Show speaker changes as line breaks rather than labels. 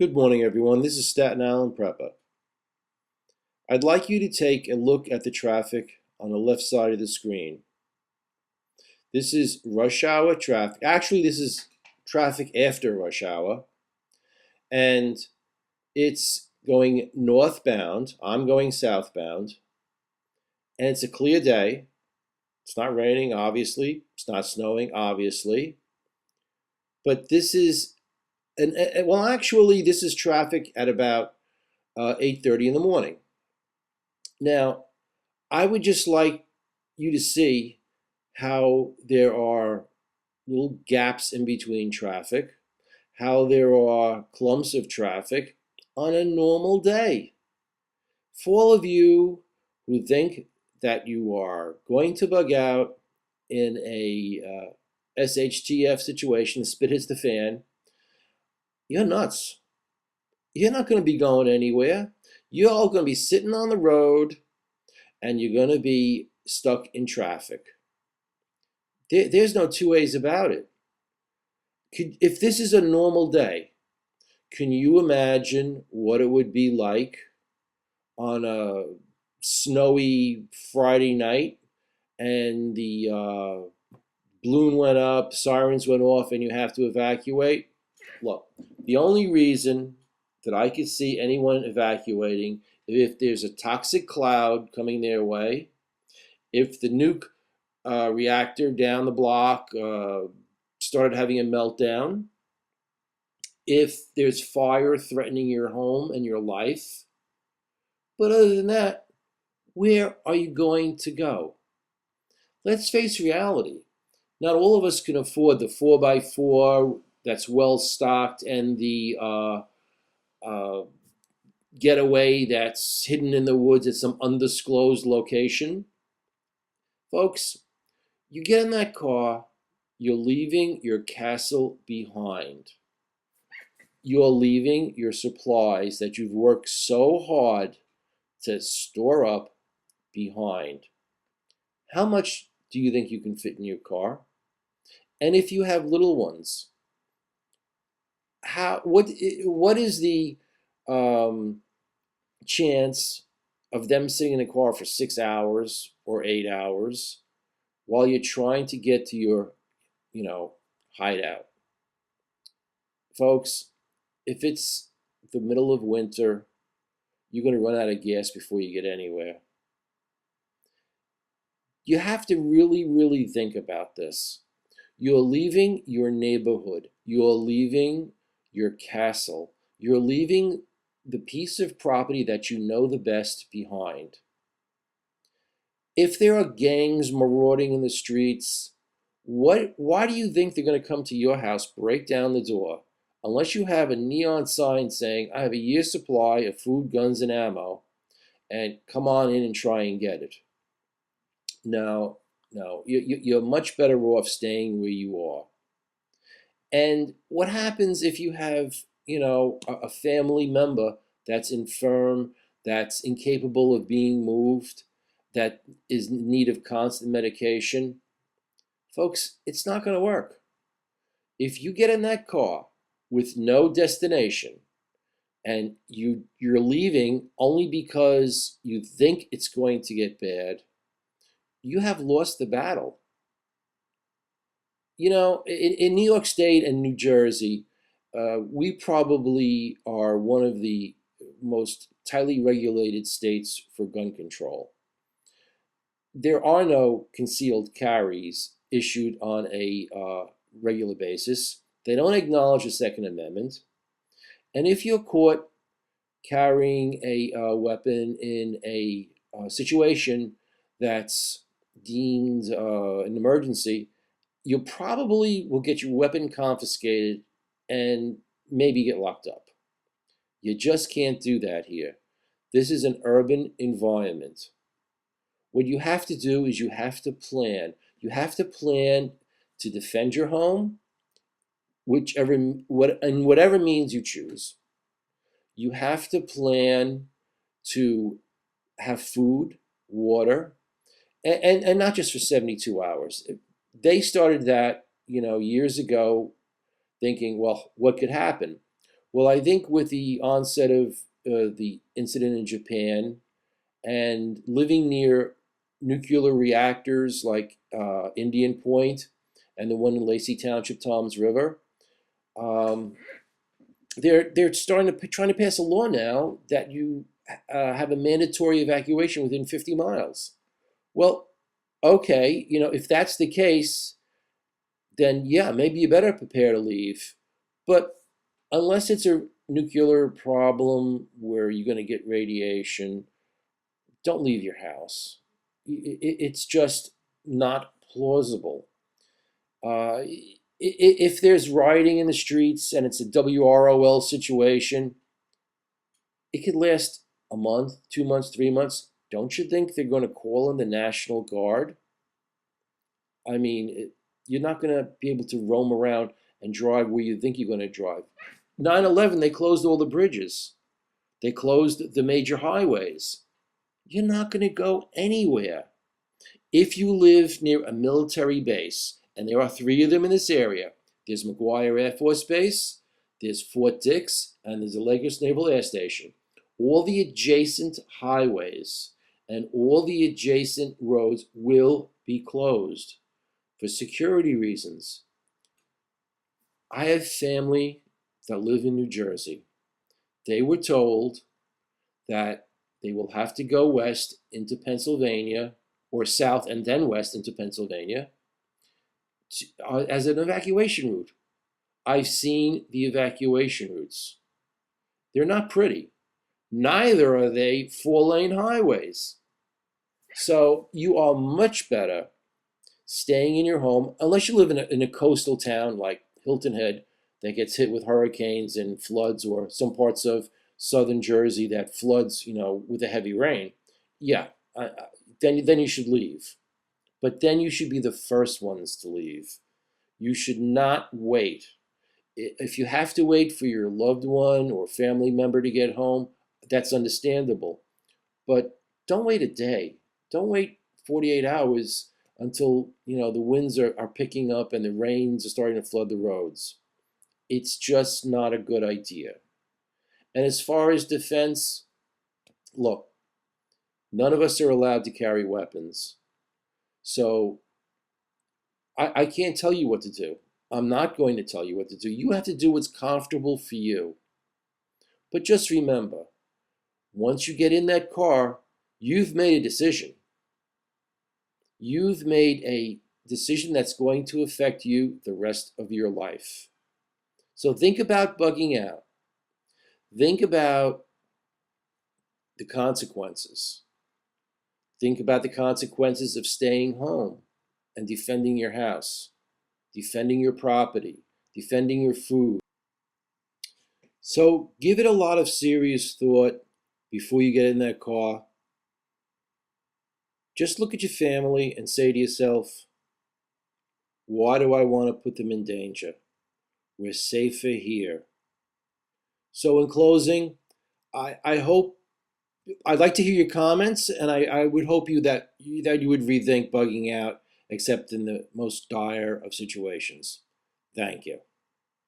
Good morning, everyone. This is Staten Island Prepper. I'd like you to take a look at the traffic on the left side of the screen. This is rush hour traffic. Actually, this is traffic after rush hour, and it's going northbound. I'm going southbound, and it's a clear day. It's not raining, obviously. It's not snowing, obviously. But this is, well, actually, this is traffic at about 8:30 in the morning. Now, I would just like you to see how there are little gaps in between traffic, how there are clumps of traffic on a normal day. For all of you who think that you are going to bug out in a SHTF situation, spit hits the fan, you're nuts. You're not going to be going anywhere. You're all going to be sitting on the road and you're going to be stuck in traffic. There's no two ways about it. If this is a normal day, can you imagine what it would be like on a snowy Friday night and the balloon went up, sirens went off, and you have to evacuate? Look, the only reason that I could see anyone evacuating if there's a toxic cloud coming their way, if the nuke reactor down the block started having a meltdown, if there's fire threatening your home and your life. But other than that, where are you going to go? Let's face reality. Not all of us can afford the 4x4 that's well stocked and the getaway that's hidden in the woods at some undisclosed location. Folks, you get in that car, you're leaving your castle behind. You're leaving your supplies that you've worked so hard to store up behind. How much do you think you can fit in your car? And if you have little ones, what is the chance of them sitting in the car for 6 hours or 8 hours while you're trying to get to your, hideout? Folks, if it's the middle of winter, you're going to run out of gas before you get anywhere. You have to really, really think about this. You're leaving your neighborhood. You're leaving your castle. You're leaving the piece of property that you know the best behind. If there are gangs marauding in the streets, why do you think they're going to come to your house, break down the door, unless you have a neon sign saying, I have a year's supply of food, guns, and ammo, and come on in and try and get it? No, you're much better off staying where you are. And what happens if you have, a family member that's infirm, that's incapable of being moved, that is in need of constant medication? Folks, it's not going to work. If you get in that car with no destination and you're leaving only because you think it's going to get bad, you have lost the battle. In New York State and New Jersey, we probably are one of the most tightly regulated states for gun control. There are no concealed carries issued on a regular basis. They don't acknowledge the Second Amendment. And if you're caught carrying a weapon in a situation that's deemed an emergency, you probably will get your weapon confiscated and maybe get locked up. You just can't do that here. This is an urban environment. What you have to do is you have to plan. You have to plan to defend your home, in whatever means you choose. You have to plan to have food, water, and not just for 72 hours. They started that, years ago, thinking, well, what could happen? Well, I think with the onset of the incident in Japan and living near nuclear reactors like Indian Point and the one in Lacey Township, Toms River, um, they're starting to trying to pass a law now that you have a mandatory evacuation within 50 miles. Well, okay, if that's the case, then yeah, maybe you better prepare to leave. But unless it's a nuclear problem where you're going to get radiation, don't leave your house. It's just not plausible. If there's rioting in the streets and it's a WROL situation, it could last a month, 2 months, 3 months. Don't you think they're going to call in the National Guard? I mean, you're not going to be able to roam around and drive where you think you're going to drive. 9/11, they closed all the bridges. They closed the major highways. You're not going to go anywhere. If you live near a military base, and there are 3 of them in this area, there's McGuire Air Force Base, there's Fort Dix, and there's the Lagos Naval Air Station. All the adjacent highways and all the adjacent roads will be closed for security reasons. I have family that live in New Jersey. They were told that they will have to go west into Pennsylvania, or south and then west into Pennsylvania, as an evacuation route. I've seen the evacuation routes. They're not pretty. Neither are they 4-lane highways. So you are much better staying in your home, unless you live in a coastal town like Hilton Head that gets hit with hurricanes and floods, or some parts of southern Jersey that floods, with a heavy rain. Yeah, then you should leave. But then you should be the first ones to leave. You should not wait. If you have to wait for your loved one or family member to get home, that's understandable. But don't wait a day. Don't wait 48 hours until the winds are picking up and the rains are starting to flood the roads. It's just not a good idea. And as far as defense, look, none of us are allowed to carry weapons. So I can't tell you what to do. I'm not going to tell you what to do. You have to do what's comfortable for you. But just remember, once you get in that car, you've made a decision. You've made a decision that's going to affect you the rest of your life. So think about bugging out. Think about the consequences. Think about the consequences of staying home and defending your house, defending your property, defending your food. So give it a lot of serious thought before you get in that car. Just look at your family and say to yourself, why do I want to put them in danger? We're safer here. So in closing, I'd like to hear your comments, and I would hope that you would rethink bugging out, except in the most dire of situations. Thank you.